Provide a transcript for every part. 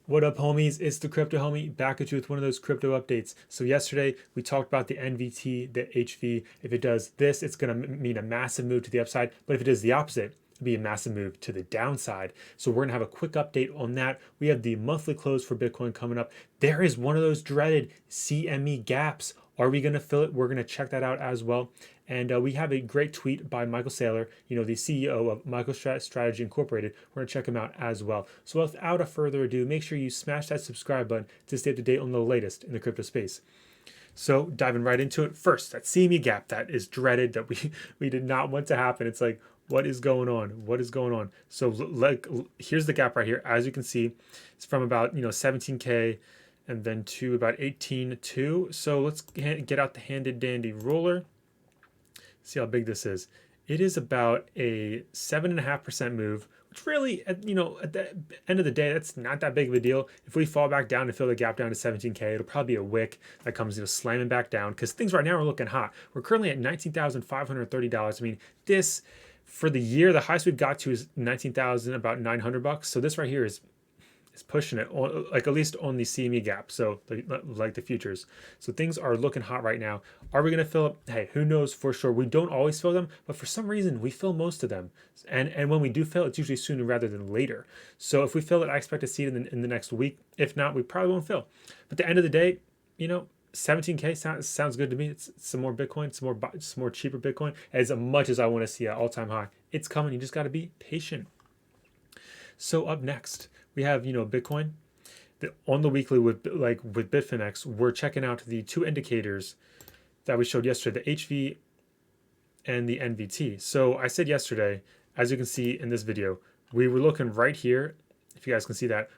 What up, homies? It's the crypto homie back at you with one of those crypto updates. So yesterday we talked about the NVT, the HV. If it does this, it's going to mean a massive move to the upside. But if it does the opposite, it'll be a massive move to the downside. So we're going to have a quick update on that. We have the monthly close for Bitcoin coming up. There is one of those dreaded CME gaps. Are we going to fill it? We're going to check that out as well. And we have a great tweet by Michael Saylor, the CEO of MicroStrategy Incorporated. We're going to check him out as well. So without a further ado, make sure you smash that subscribe button to stay up to date on the latest in the crypto space. So diving right into it, first, that CME gap that is dreaded, that we did not want to happen. It's like, what is going on? What is going on? So like, here's the gap right here. As you can see, it's from about 17K and then to about 18.2. So let's get out the handy dandy ruler. See how big this is. It is about a 7.5% move, which really, at the end of the day, that's not that big of a deal. If we fall back down and fill the gap down to 17K, it'll probably be a wick that comes slamming back down because things right now are looking hot. We're currently at $19,530. I mean, this for the year, the highest we've got to is 19,000, about $900. So this right here is pushing it on, like at least on the CME gap, so like the futures. So things are looking hot right now. Are we going to fill up? Hey, who knows for sure. We don't always fill them, but for some reason we fill most of them. And when we do fill, it's usually sooner rather than later. So if we fill it, I expect to see it in the next week. If not, we probably won't fill. But at the end of the day, 17K sounds good to me. It's some more Bitcoin, some more cheaper Bitcoin. As much as I want to see an all-time high, it's coming. You just got to be patient. So up next, we have Bitcoin. On the weekly with Bitfinex, we're checking out the two indicators that we showed yesterday, the HV and the NVT. So I said yesterday, as you can see in this video, we were looking right here. If you guys can see that,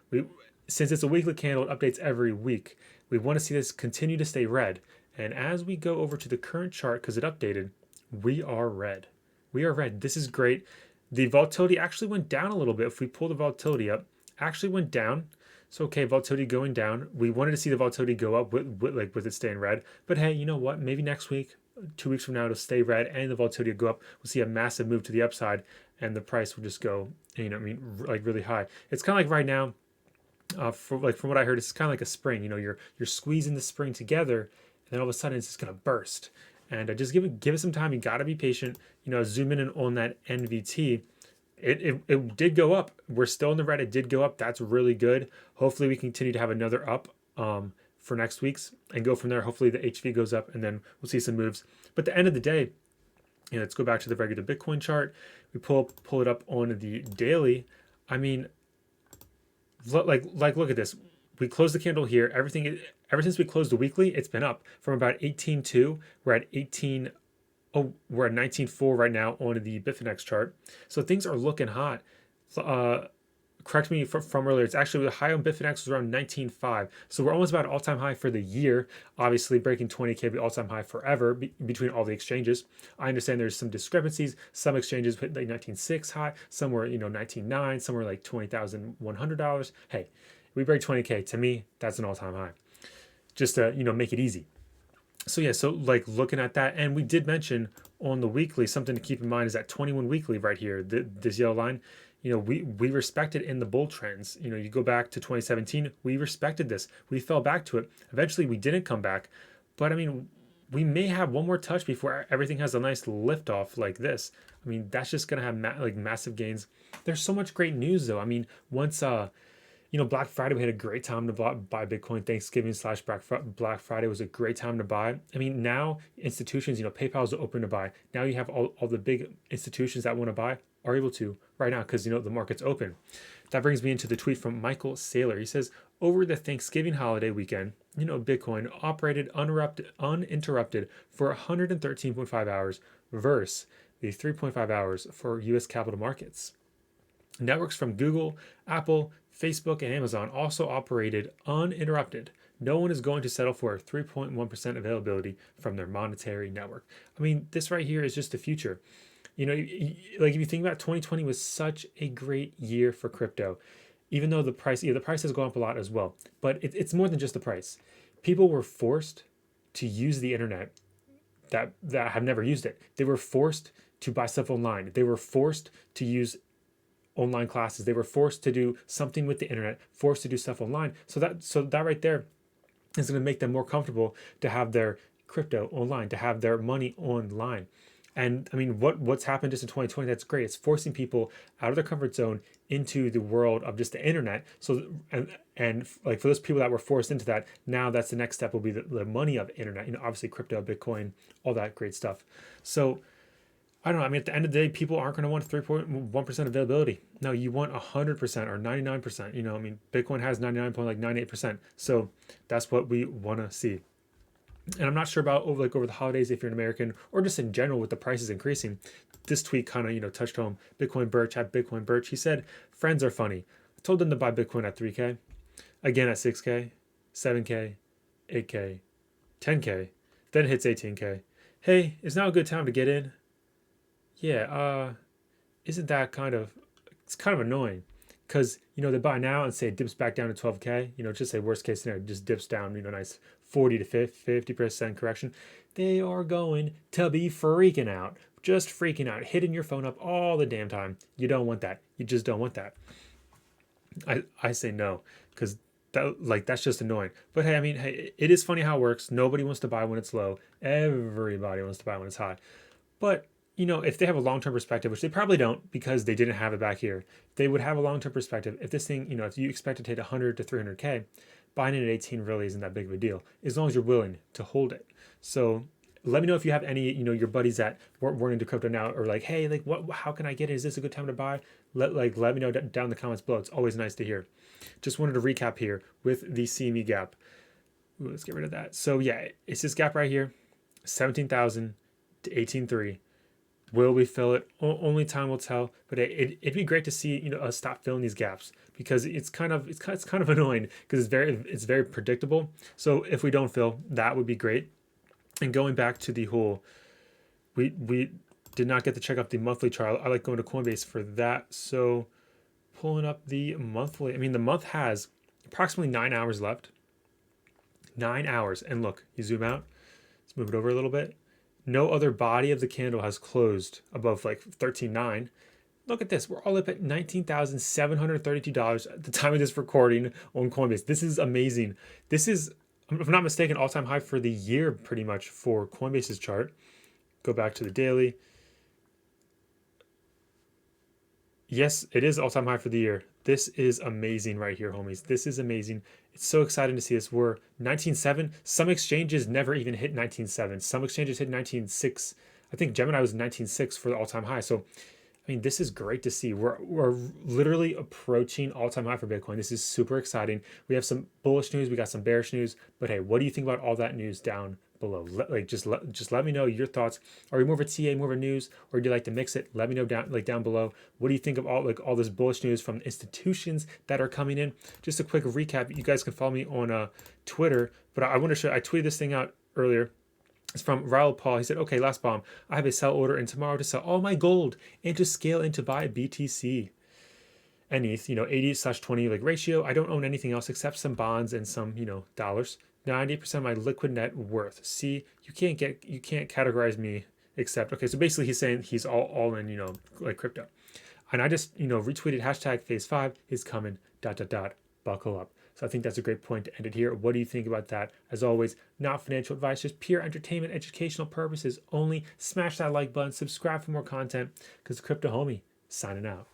since it's a weekly candle, it updates every week. We want to see this continue to stay red. And as we go over to the current chart, because it updated, we are red. We are red. This is great. The volatility actually went down a little bit. If we pull the volatility up, actually went down. So okay, volatility going down. We wanted to see the volatility go up with it staying red. But hey, you know what? Maybe next week, 2 weeks from now, it'll stay red and the volatility will go up. We'll see a massive move to the upside, and the price will just go, really high. It's kind of like right now. From what I heard, it's kind of like a spring. You're squeezing the spring together, and then all of a sudden it's just gonna burst. And just give it some time. You got to be patient. Zoom in on that NVT. It did go up. We're still in the red. It did go up. That's really good. Hopefully we continue to have another up for next week's and go from there. Hopefully the HV goes up and then we'll see some moves. But at the end of the day, let's go back to the regular Bitcoin chart. We pull it up on the daily. I mean, look at this. We closed the candle here. Ever since we closed the weekly, it's been up from about 18.2. We're at 18. Oh, we're at 19.4 right now on the Bitfinex chart. So things are looking hot. Correct me from earlier. It's actually the high on Bitfinex was around 19.5. So we're almost about all-time high for the year. Obviously, breaking 20K be all-time high forever between all the exchanges. I understand there's some discrepancies. Some exchanges hit like 19.6 high. Some were 19.9. Some were like $20,100. Hey, we break 20K. To me, that's an all-time high. Just to make it easy. So yeah, so looking at that, and we did mention on the weekly, something to keep in mind is that 21 weekly right here, this yellow line, we respected in the bull trends. You go back to 2017, we respected this. We fell back to it. Eventually we didn't come back, but I mean, we may have one more touch before everything has a nice lift off like this. I mean, that's just going to have massive gains. There's so much great news though. I mean, once Black Friday, we had a great time to buy Bitcoin. Thanksgiving / Black Friday was a great time to buy. I mean, now institutions, PayPal's open to buy. Now you have all the big institutions that want to buy are able to right now because, the market's open. That brings me into the tweet from Michael Saylor. He says, over the Thanksgiving holiday weekend, Bitcoin operated uninterrupted for 113.5 hours versus the 3.5 hours for U.S. capital markets. Networks from Google, Apple, Facebook, and Amazon also operated uninterrupted. No one is going to settle for a 3.1% availability from their monetary network. I mean, this right here is just the future. If you think about 2020 was such a great year for crypto, even though the price has gone up a lot as well. But it's more than just the price. People were forced to use the internet that have never used it. They were forced to buy stuff online. They were forced to use online classes. They were forced to do something with the internet, forced to do stuff online. So that right there is going to make them more comfortable to have their crypto online, to have their money online. And I mean, what's happened just in 2020? That's great. It's forcing people out of their comfort zone into the world of just the internet. So and like for those people that were forced into that, now that's the next step will be the money of the internet. Obviously crypto, Bitcoin, all that great stuff. So I don't know. I mean, at the end of the day, people aren't going to want 3.1% availability. No, you want 100% or 99%. I mean, Bitcoin has 99.98%. So that's what we want to see. And I'm not sure about over the holidays if you're an American or just in general with the prices increasing. This tweet kind of touched home. Bitcoin Birch at Bitcoin Birch. He said, "Friends are funny. I told them to buy Bitcoin at 3K, again at 6K, 7K, 8K, 10K, then it hits 18K. Hey, is now a good time to get in? Yeah, isn't that it's kind of annoying because they buy now and say it dips back down to 12K, just say worst case scenario, just dips down, nice 40 to 50% correction. They are going to be freaking out, just freaking out, hitting your phone up all the damn time. You don't want that. You just don't want that. I say no, because that's just annoying. But hey, I mean, hey, it is funny how it works. Nobody wants to buy when it's low. Everybody wants to buy when it's high. But if they have a long-term perspective, which they probably don't because they didn't have it back here, they would have a long-term perspective. If this thing, if you expect it to hit 100 to 300K, buying it at 18 really isn't that big of a deal, as long as you're willing to hold it. So let me know if you have any, your buddies that weren't into crypto now, or like, hey, like how can I get it? Is this a good time to buy? Let me know down in the comments below. It's always nice to hear. Just wanted to recap here with the CME gap. Ooh, let's get rid of that. So yeah, it's this gap right here, 17,000 to 18.3. Will we fill it? Only time will tell. But it'd be great to see us stop filling these gaps, because it's kind of annoying because it's very predictable. So if we don't fill, that would be great. And going back to the whole, we did not get to check out the monthly chart. I like going to Coinbase for that. So pulling up the monthly. I mean, the month has approximately 9 hours left. 9 hours. And look, you zoom out. Let's move it over a little bit. No other body of the candle has closed above like 13.9. Look at this. We're all up at $19,732 at the time of this recording on Coinbase. This is amazing. This is, if I'm not mistaken, all-time high for the year pretty much for Coinbase's chart. Go back to the daily. Yes, it is all-time high for the year. This is amazing right here, homies. This is amazing. It's so exciting to see this. We're 19.7. Some exchanges never even hit 19.7. Some exchanges hit 19.6. I think Gemini was 19.6 for the all-time high. So, I mean, this is great to see. We're literally approaching all-time high for Bitcoin. This is super exciting. We have some bullish news. We got some bearish news. But hey, what do you think about all that news down below? Just let me know your thoughts. Are you more of a TA, more of a news, or do you like to mix it? Let me know down below. What do you think of all this bullish news from institutions that are coming in? Just a quick recap. You guys can follow me on Twitter, but I want to show. I tweeted this thing out earlier. It's from Raul Paul. He said, "Okay, last bomb. I have a sell order in tomorrow to sell all my gold and to scale into buy BTC and ETH. 80/20 like ratio. I don't own anything else except some bonds and some dollars. 90% of my liquid net worth. See, you can't categorize me except okay. So basically, he's saying he's all in like crypto, and I just retweeted hashtag phase 5 is coming. ... Buckle up." So I think that's a great point to end it here. What do you think about that? As always, not financial advice, just pure entertainment, educational purposes only. Smash that like button, subscribe for more content, because Crypto Homie signing out.